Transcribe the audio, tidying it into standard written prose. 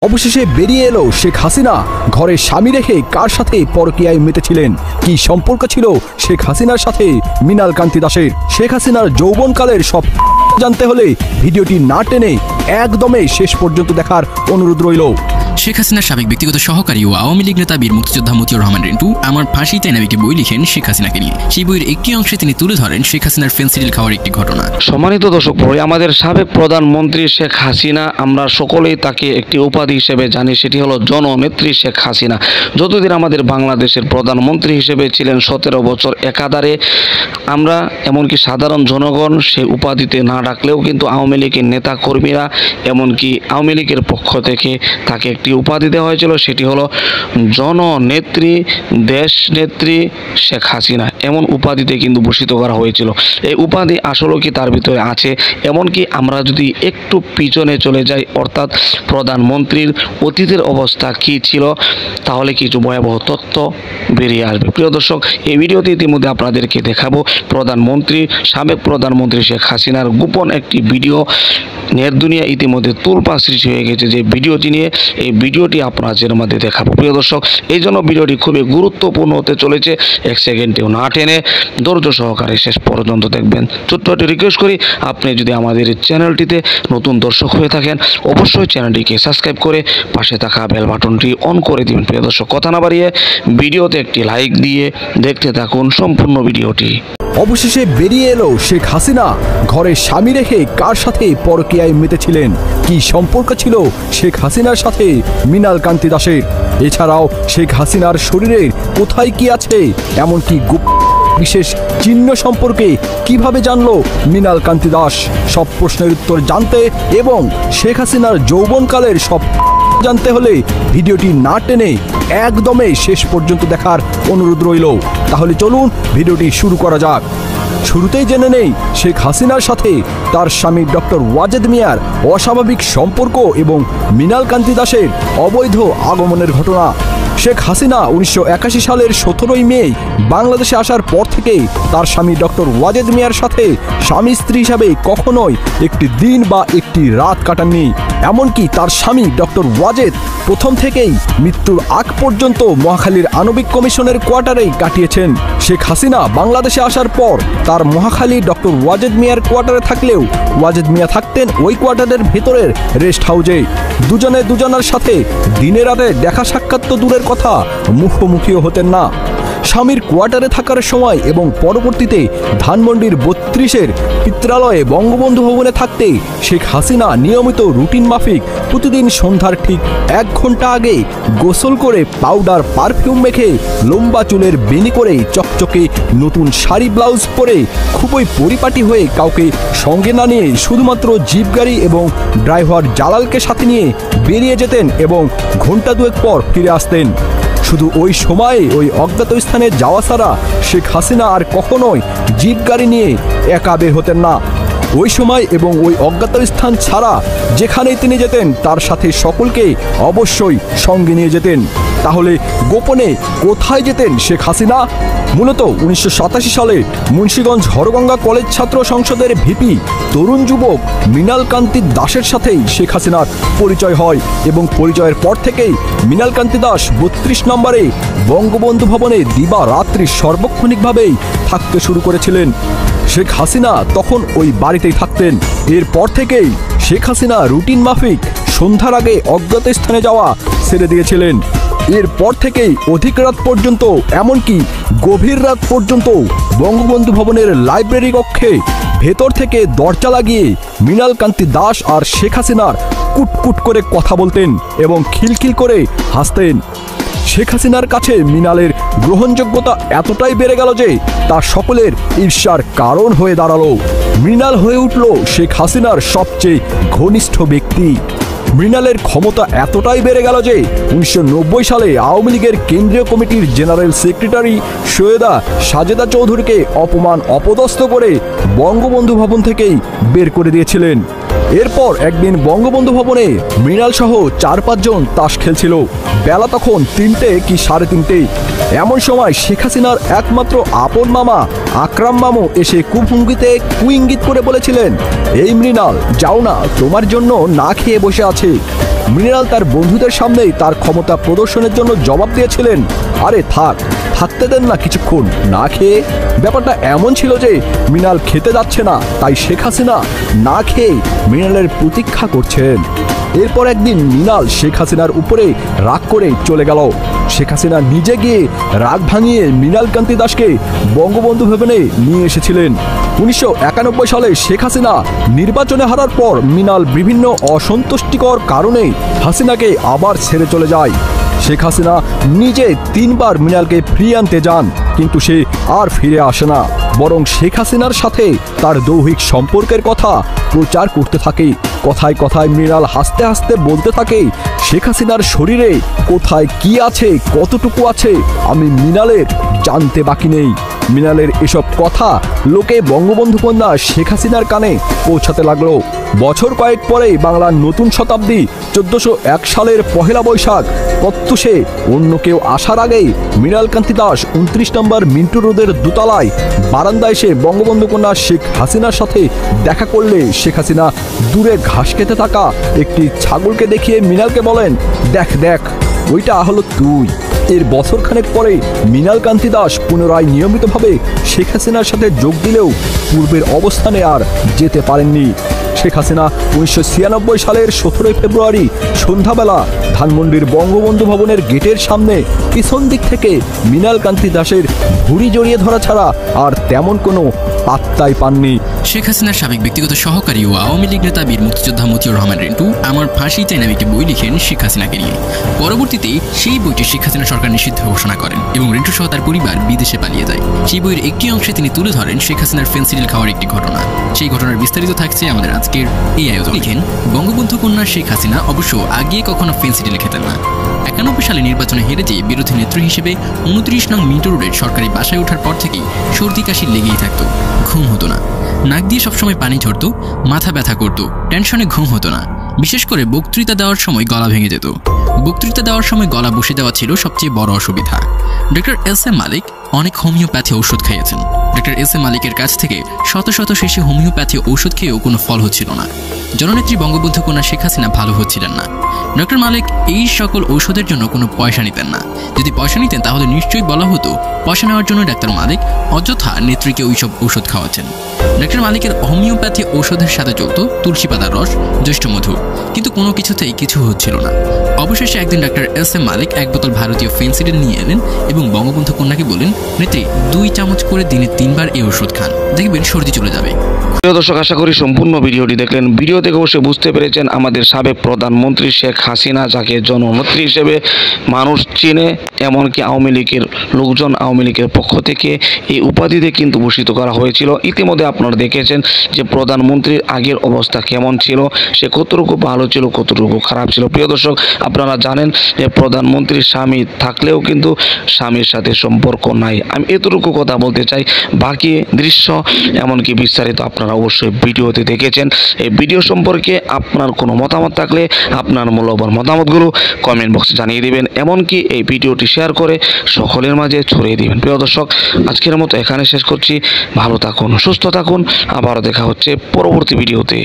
অবশেষে বেরিয়ে এলো শেখ হাসিনা ঘরে স্বামী রেখে কার সাথে পরকীয়ায় মেতেছিলেন। কি সম্পর্ক ছিল শেখ হাসিনার সাথে মৃণাল কান্তি দাসের। শেখ হাসিনার যৌবনকালের সব জানতে হলে ভিডিওটি না টেনে একদমই শেষ পর্যন্ত দেখার অনুরোধ রইল। শেখ হাসিনার সাবেক ব্যক্তিগত সহকারী ও আওয়ামী লীগ নেতা বীর মুক্তিযোদ্ধা মতিউর রহমান রিন্টু আমার ফাঁসিতে নামে বই লিখেন শেখ হাসিনাকে নিয়ে। সেই বইয়ের একটি অংশে তিনি তুলে ধরেন শেখ হাসিনার ফেন্সিডিল খাওয়ার একটি ঘটনা। সম্মানিত দর্শক, আমাদের সাবেক প্রধানমন্ত্রী শেখ হাসিনা, আমরা সকলেই তাকে একটি উপাধি হিসেবে জানি, সেটি হলো জননেত্রী শেখ হাসিনা। যতদিন আমাদের বাংলাদেশের প্রধানমন্ত্রী হিসেবে ছিলেন 17 বছর একাধারে, আমরা এমনকি সাধারণ জনগণ সে উপাধিতে না ডাকলেও কিন্তু আওয়ামী লীগের নেতা কর্মীরা এমনকি আওয়ামী লীগের পক্ষ থেকে তাকে একটি উপাধি দেওয়া হয়েছিল, সেটি হলো জননেত্রী, দেশনেত্রী শেখ হাসিনা। এমন উপাধিতে কিন্তু ভূষিত করা হয়েছিল। এই উপাধি আসলে কি তার ভিতরে আছে? এমনকি আমরা যদি একটু পিছনে চলে যাই, অর্থাৎ প্রধানমন্ত্রীর অতীতের অবস্থা কি ছিল, তাহলে কিছু ভয়াবহ তথ্য বেরিয়ে আসবে। প্রিয় দর্শক, এই ভিডিওতে ইতিমধ্যে আপনাদেরকে দেখাবো সাবেক প্রধানমন্ত্রী শেখ হাসিনার গোপন একটি ভিডিও। নেট দুনিয়া ইতিমধ্যে তোলপাড় সৃষ্টি হয়ে গেছে যে ভিডিওটি নিয়ে। এই ভিডিওটি আপনাদের মধ্যে দেখাবো প্রিয় দর্শক। এই জন্য ভিডিওটি খুবই গুরুত্বপূর্ণ হতে চলেছে। 1 সেকেন্ডেও না টেনে ধৈর্য সহকারে শেষ পর্যন্ত দেখবেন। ছোট্ট একটি রিকোয়েস্ট করি, আপনি যদি আমাদের চ্যানেলটিতে নতুন দর্শক হয়ে থাকেন, অবশ্যই চ্যানেলটিকে সাবস্ক্রাইব করে পাশে থাকা বেল বাটনটি অন করে দিবেন। প্রিয় দর্শক, কথা না বাড়িয়ে ভিডিওতে একটি লাইক দিয়ে দেখতে থাকুন সম্পূর্ণ ভিডিওটি। অবশেষে বেরিয়ে এলো শেখ হাসিনা ঘরে স্বামী রেখে কার সাথে পরকীয়ায় মেতেছিলেন। কি সম্পর্ক ছিল শেখ হাসিনার সাথে মৃণাল কান্তি দাসের। এছাড়াও শেখ হাসিনার শরীরের কোথায় কি আছে, এমনকি বিশেষ চিহ্ন সম্পর্কে কিভাবে জানলো মৃণাল কান্তি দাস। সব প্রশ্নের উত্তর জানতে এবং শেখ হাসিনার যৌবনকালের সব জানতে হলে ভিডিওটি না টেনে একদমই শেষ পর্যন্ত দেখার অনুরোধ রইল। তাহলে চলুন ভিডিওটি শুরু করা যাক। শুরুতেই জেনে নেই শেখ হাসিনার সাথে তার স্বামী ডক্টর ওয়াজেদ মিয়ার অস্বাভাবিক সম্পর্ক এবং মৃণাল কান্তি দাসের অবৈধ আগমনের ঘটনা। শেখ হাসিনা 1981 সালের 17 মে বাংলাদেশে আসার পর থেকে তার স্বামী ডক্টর ওয়াজেদ মিয়ার সাথে স্বামী স্ত্রী হিসাবে কখনোই একটি দিন বা একটি রাত কাটাননি। এমনকি তার স্বামী ডক্টর ওয়াজেদ প্রথম থেকেই মৃত্যুর আগ পর্যন্ত মহাখালীর আণবিক কমিশনের কোয়ার্টারেই কাটিয়েছেন। শেখ হাসিনা বাংলাদেশে আসার পর তার মহাখালী ডক্টর ওয়াজেদ মিয়ার কোয়ার্টারে থাকলেও ওয়াজেদ মিয়া থাকতেন ওই কোয়ার্টারের ভেতরের রেস্ট হাউজে। দুজনে দুজনার সাথে দিনে রাতে দেখা সাক্ষাৎ তো দূরের কথা, মুখোমুখিও হতেন না। স্বামীর কোয়ার্টারে থাকার সময় এবং পরবর্তীতে ধানমন্ডির 32-এর পিত্রালয়ে বঙ্গবন্ধু ভবনে থাকতে শেখ হাসিনা নিয়মিত রুটিন মাফিক প্রতিদিন সন্ধ্যার ঠিক 1 ঘন্টা আগে গোসল করে পাউডার পারফিউম মেখে লম্বা চুলের বেনি করে চকচকে নতুন শাড়ি ব্লাউজ পরে খুবই পরিপাটি হয়ে কাউকে সঙ্গে না নিয়ে শুধুমাত্র জিপ গাড়ি এবং ড্রাইভার জালালকে সাথে নিয়ে বেরিয়ে যেতেন এবং ঘন্টা 2 পর ফিরে আসতেন। শুধু ওই সময়ে ওই অজ্ঞাত স্থানে যাওয়া ছাড়া শেখ হাসিনা আর কখনোই জিপ গাড়ি নিয়ে একা বের হতেন না। ওই সময় এবং ওই অজ্ঞাত স্থান ছাড়া যেখানেই তিনি যেতেন তার সাথে সকলকে অবশ্যই সঙ্গে নিয়ে যেতেন। তাহলে গোপনে কোথায় যেতেন শেখ হাসিনা? মূলত 1987 সালে মুন্সিগঞ্জ হরগঙ্গা কলেজ ছাত্র সংসদের ভিপি তরুণ যুবক মৃণাল কান্তি দাসের সাথেই শেখ হাসিনার পরিচয় হয় এবং পরিচয়ের পর থেকেই মৃণাল কান্তি দাস 32 নম্বরে বঙ্গবন্ধু ভবনে দিবারাত্রি সর্বক্ষণিকভাবেই থাকতে শুরু করেছিলেন। শেখ হাসিনা তখন ওই বাড়িতেই থাকতেন। এরপর থেকেই শেখ হাসিনা রুটিন মাফিক সন্ধ্যার আগে অজ্ঞাত স্থানে যাওয়া ছেড়ে দিয়েছিলেন। এরপর থেকেই অধিক রাত পর্যন্ত, এমনকি গভীর রাত পর্যন্ত বঙ্গবন্ধু ভবনের লাইব্রেরি কক্ষে ভেতর থেকে দরজা লাগিয়ে মৃণাল কান্তি দাস আর শেখ হাসিনার কুটকুট করে কথা বলতেন এবং খিলখিল করে হাসতেন। শেখ হাসিনার কাছে মৃণালের গ্রহণযোগ্যতা এতটাই বেড়ে গেল যে তা সকলের ঈর্ষার কারণ হয়ে দাঁড়ালো। মৃণাল হয়ে উঠল শেখ হাসিনার সবচেয়ে ঘনিষ্ঠ ব্যক্তি। মৃণালের ক্ষমতা এতটাই বেড়ে গেল যে 1990 সালে আওয়ামী লীগের কেন্দ্রীয় কমিটির জেনারেল সেক্রেটারি সৈয়দা সাজেদা চৌধুরীকে অপদস্থ করে বঙ্গবন্ধু ভবন থেকেই বের করে দিয়েছিলেন। এরপর একদিন বঙ্গবন্ধু ভবনে মৃণাল সহ 4-5 জন তাস খেলছিল। বেলা তখন 3টে কি 3:30। এমন সময় শেখ হাসিনার একমাত্র আপন মামা আকরাম মামু এসে কুভঙ্গিতে কুইঙ্গিত করে বলেছিলেন, এই মৃণাল যাও না, তোমার জন্য না খেয়ে বসে আছে। মৃণাল তার বন্ধুদের সামনেই তার ক্ষমতা প্রদর্শনের জন্য জবাব দিয়েছিলেন, আরে থাকতে দেন না কিছুক্ষণ না খেয়ে। ব্যাপারটা এমন ছিল যে মৃণাল খেতে যাচ্ছে না, তাই শেখ হাসিনা না খেয়ে মৃণালের প্রতীক্ষা করছেন। এরপর একদিন মৃণাল শেখ হাসিনার উপরে রাগ করে চলে গেল। শেখ হাসিনা নিজে গিয়ে রাগ ভাঙিয়ে মৃণাল কান্তি দাসকে বঙ্গবন্ধু ভবনে নিয়ে এসেছিলেন। 1991 সালে শেখ হাসিনা নির্বাচনে হারার পর মৃণাল বিভিন্ন অসন্তুষ্টিকর কারণে হাসিনাকে আবার ছেড়ে চলে যায়। শেখ হাসিনা নিজে 3 বার মৃণালকে ফিরিয়ে আনতে যান, কিন্তু সে আর ফিরে আসে না, বরং শেখ হাসিনার সাথে তার দৈহিক সম্পর্কের কথা প্রচার করতে থাকে। কথায় কথায় মৃণাল হাসতে হাসতে বলতে থাকে, শেখ হাসিনার শরীরে কোথায় কি আছে, কতটুকু আছে আমি মৃণালের জানতে বাকি নেই। মৃণালের এসব কথা লোকে বঙ্গবন্ধু কন্যা শেখ হাসিনার কানে পৌঁছাতে লাগলো। বছর কয়েক পরেই বাংলার নতুন শতাব্দী 1401 সালের পহেলা বৈশাখ প্রত্যুষে অন্য কেউ আসার আগেই মৃণাল কান্তি দাস 29 নম্বর মিন্টু রোডের দোতলায় বারান্দায় এসে বঙ্গবন্ধু কন্যা শেখ হাসিনার সাথে দেখা করলে শেখ হাসিনা দূরে ঘাস খেতে থাকা একটি ছাগলকে দেখিয়ে মৃণালকে বলেন, দেখ ওইটা হলো তুই। এর বছরখানেক পরে মৃণাল কান্তি দাস পুনরায় নিয়মিতভাবে শেখ হাসিনার সাথে যোগ দিলেও পূর্বের অবস্থানে আর যেতে পারেননি। শেখ হাসিনা 1996 সালের 17 ফেব্রুয়ারি সন্ধ্যাবেলা ধানমন্ডির বঙ্গবন্ধু ভবনের গেটের সামনে পিছন দিক থেকে মৃণাল কান্তি দাসের ভুঁড়ি জড়িয়ে ধরা ছাড়া আর তেমন কোনো পাত্তাই পাননি। শেখ হাসিনার সাবেক ব্যক্তিগত সহকারী ও আওয়ামী লীগ নেতা বীর মুক্তিযোদ্ধা মতিউর রহমান রিন্টু আমার ফাঁসি চাই নামে একটি বই লিখেন শেখ হাসিনাকে নিয়ে। পরবর্তীতে সেই বইটি শেখ হাসিনা সরকার নিষিদ্ধ ঘোষণা করেন এবং রিন্টু সহ তার পরিবার বিদেশে পালিয়ে যায়। সেই বইয়ের একটি অংশে তিনি তুলে ধরেন শেখ হাসিনার ফেন্সিডিল খাওয়ার একটি ঘটনা। সেই ঘটনার বিস্তারিত থাকছে আমাদের আজকের এই আয়োজন। লিখেন, বঙ্গবন্ধু কন্যা শেখ হাসিনা অবশ্য আগে কখনো ফেন্সিডিল খেতেন না। 91 সালে নির্বাচনে হেরে যেয়ে বিরোধী নেত্রী হিসেবে 29 নং মিন্টু রোডের সরকারি বাসায় ওঠার পর থেকেই সর্দি কাশি লেগেই থাকতো, ঘুম হতো না, নাক দিয়ে সবসময় পানি ঝরতো, মাথা ব্যথা করতো, টেনশনে ঘুম হতো না। বিশেষ করে বক্তৃতা দেওয়ার সময় গলা ভেঙে যেত। বক্তৃতা দেওয়ার সময় গলা বসে দেওয়া ছিল সবচেয়ে বড় অসুবিধা। ডক্টর এস এম মালিক অনেক হোমিওপ্যাথি ঔষধ খাইয়েছেন। ডক্টর এস এম মালিকের কাছ থেকে শত শত শেষে হোমিওপ্যাথি ঔষধ খেয়েও কোনো ফল হচ্ছিল না। জননেত্রী বঙ্গবন্ধু কন্যা শেখ হাসিনা ভালো হচ্ছিলেন না। ডক্টর মালিক এই সকল ঔষধের জন্য কোনো পয়সা নিতেন না। যদি পয়সা নিতেন তাহলে নিশ্চয়ই বলা হতো পয়সা নেওয়ার জন্য ডাক্তার মালিক অযথা নেত্রীকে ওইসব ঔষধ খাওয়াচ্ছেন। ডক্টর মালিকের হোমিওপ্যাথি ঔষধের সাথে চলত তুলসী পাতার রস, জ্যৈষ্ঠ মধু, কিন্তু কোনো কিছুতেই কিছু হচ্ছিল না। অবশেষে একদিন ডাক্তার এস এম মালিক এক বোতল ভারতীয় ফেন্সিডিল নিয়ে এলেন এবং বঙ্গবন্ধু কন্যাকে বলেন, নেত্রী 2 চামচ করে দিনে 3 বার এই ওষুধ খান, দেখবেন সর্দি চলে যাবে। প্রিয় দর্শক, আশা করি সম্পূর্ণ ভিডিওটি দেখলেন। ভিডিও থেকে অবশ্যই বুঝতে পেরেছেন আমাদের সাবেক প্রধানমন্ত্রী শেখ হাসিনা, যাকে জননেত্রী হিসেবে মানুষ চিনে, এমনকি আওয়ামী লীগের লোকজন আওয়ামী লীগের পক্ষ থেকে এই উপাধিতে কিন্তু ভূষিত করা হয়েছিল। ইতিমধ্যে আপনারা দেখেছেন যে প্রধানমন্ত্রীর আগের অবস্থা কেমন ছিল, সে কতটুকু ভালো ছিল, কতটুকু খারাপ ছিল। প্রিয় দর্শক, আপনারা জানেন যে প্রধানমন্ত্রীর স্বামী থাকলেও কিন্তু স্বামীর সাথে সম্পর্ক নাই। আমি এতটুকু কথা বলতে চাই। বাকি দৃশ্য এমনকি বিস্তারিত আপনারা অবশ্যই ভিডিওতে দেখেছেন। এই ভিডিও সম্পর্কে আপনার কোনো মতামত থাকলে আপনার মূল্যবান মতামতগুলো কমেন্ট বক্সে জানিয়ে দিবেন, এমনকি এই ভিডিওটি শেয়ার করে সকলের মাঝে ছড়িয়ে দিবেন। প্রিয় দর্শক, আজকের মতো এখানে শেষ করছি। ভালো থাকুন, সুস্থ থাকুন, আবারও দেখা হচ্ছে পরবর্তী ভিডিওতে।